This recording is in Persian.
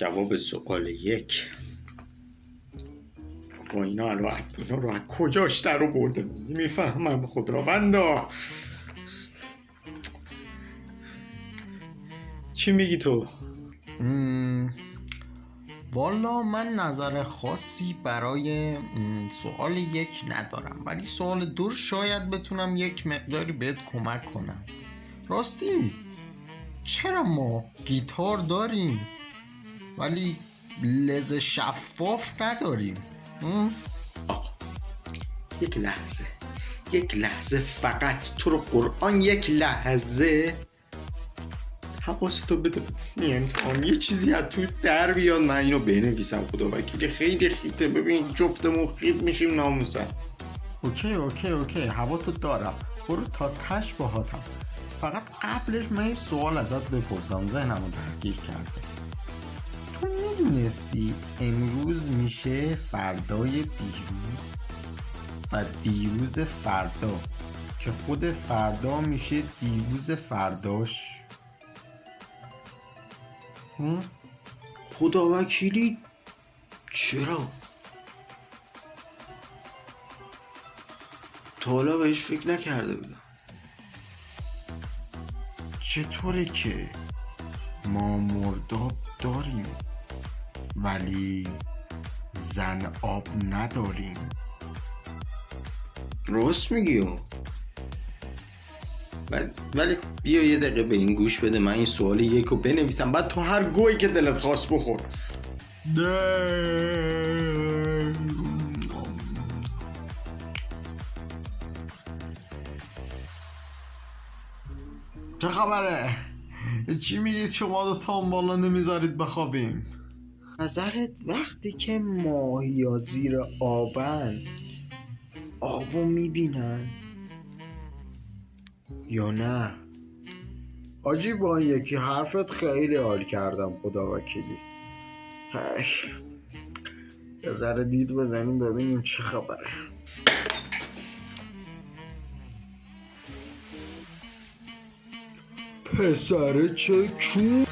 جواب سوال 1. با اینا رو از کجاش در آورده میفهمم خداوندا. چی میگی تو؟ والا من نظر خاصی برای سوال 1 ندارم، ولی سوال 2 شاید بتونم یک مقداری بهت کمک کنم. راستی چرا ما گیتار داریم ولی لز شفاف نداریم؟ آقا یک لحظه فقط، تو رو قرآن یک لحظه حواستو بده. امتحان یه چیزی از تو در بیاد، من اینو بنویسم. خدا وکیلی خیلی خیته. ببین جفتمون خیت میشیم ناموسن. اوکی هوا تو دارم، برو تا تش باهاتم. فقط قبلش من یه سوال ازت بپرسم، ذهنمو درگیر کرده. تو میدونستی امروز میشه فردای دیروز و دیروز فردا که خود فردا میشه دیروز فرداش؟ خدا وکیلی چرا؟ تا حالا بهش فکر نکرده بودم. چطوره که ما مرداب داریم ولی زن آب نداریم؟ راست میگی. ولی بیا یه دقیقه به این گوش بده، من این سوال 1 رو بنویسم، بعد تو هر گویی که دلت خواست بخور. چه خبره؟ چی میگید شما دوتا هم بالا نمیذارید بخوابیم؟ نظرت وقتی که ماهیا زیر آبن آبو میبینن یا نه؟ آجی با یکی حرفت خیلی حال کردم خدا وکیلی. یه ذره دید بزنیم ببینیم چه خبره. پسر چه کون